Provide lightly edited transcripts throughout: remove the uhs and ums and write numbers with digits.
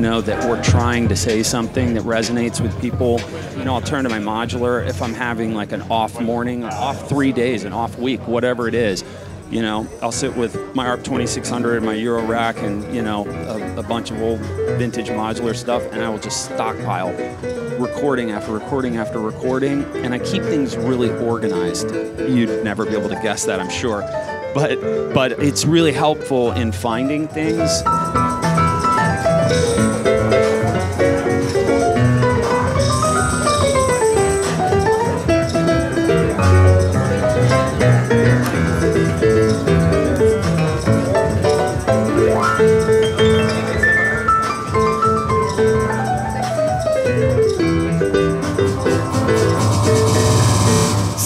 know, that we're trying to say something that resonates with people. You know, I'll turn to my modular if I'm having like an off morning, off 3 days, an off week, whatever it is. You know, I'll sit with my ARP 2600 and my Euro rack and, you know, a bunch of old vintage modular stuff, and I will just stockpile recording after recording after recording, and I keep things really organized. You'd never be able to guess that, I'm sure. But it's really helpful in finding things.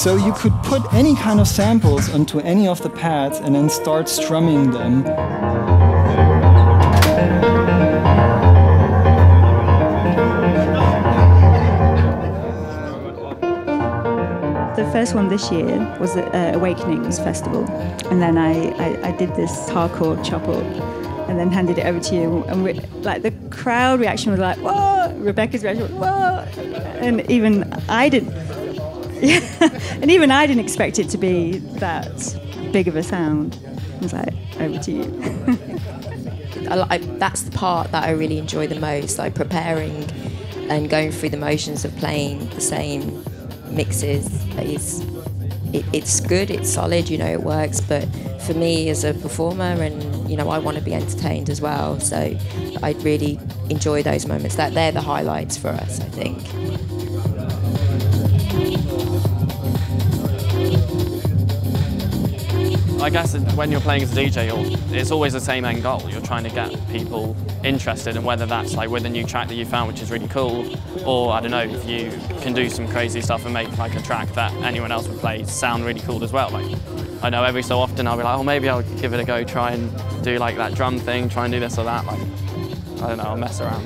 So you could put any kind of samples onto any of the pads and then start strumming them. The first one this year was at Awakenings Festival, and then I did this hardcore chop up and then handed it over to you, and like the crowd reaction was like, whoa! Rebecca's reaction was, whoa! And even I didn't. Yeah, and even I didn't expect it to be that big of a sound. I was like, over to you. That's the part that I really enjoy the most, like preparing and going through the motions of playing the same mixes. It's good, it's solid, you know, it works, but for me as a performer, and you know, I want to be entertained as well, so I really enjoy those moments. They're the highlights for us, I think. I guess when you're playing as a DJ, it's always the same end goal. You're trying to get people interested, and whether that's like with a new track that you found which is really cool, or I don't know, if you can do some crazy stuff and make like a track that anyone else would play sound really cool as well. Like, I know every so often I'll be like, oh, maybe I'll give it a go, try and do like that drum thing, try and do this or that. Like, I don't know, I'll mess around,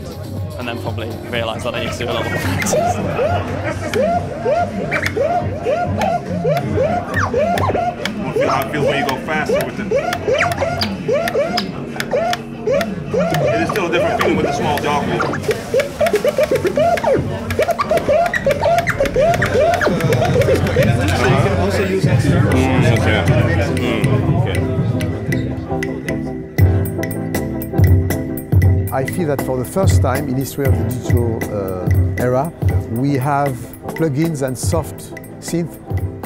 and then probably realise that I need to do a lot more practice. How it feels when you go faster with it. It is still a different feeling with the small dog wheel. So you can also use external. I feel that for the first time in the history of the digital era, we have plugins and soft synth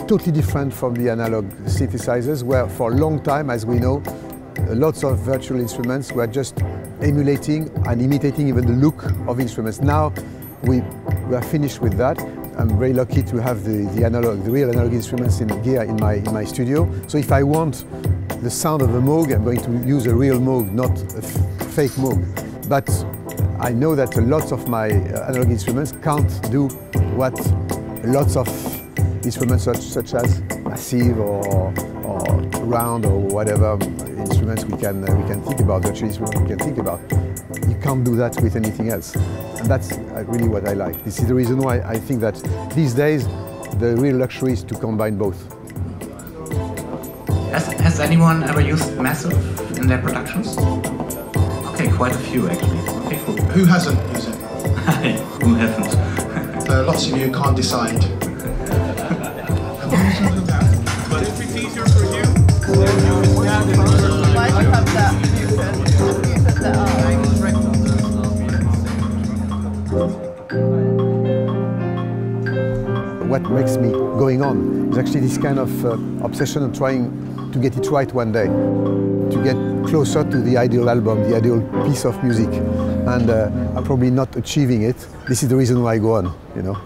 totally different from the analog synthesizers, where for a long time, as we know, lots of virtual instruments were just emulating and imitating even the look of instruments. Now we are finished with that. I'm very lucky to have the real analog instruments in gear in my studio. So if I want the sound of a Moog, I'm going to use a real Moog, not a fake Moog. But I know that lots of my analog instruments can't do what lots of instruments such as massive or round or whatever instruments we can think about, virtual instruments we can think about. You can't do that with anything else. And that's really what I like. This is the reason why I think that these days the real luxury is to combine both. Has anyone ever used Massive in their productions? Okay, quite a few actually. Okay, cool. Who hasn't used it? Who hasn't? Lots of you can't decide. But if it's easier for you, why do you have that? What makes me going on is actually this kind of obsession of trying to get it right one day, to get closer to the ideal album, the ideal piece of music, and I'm probably not achieving it. This is the reason why I go on, you know.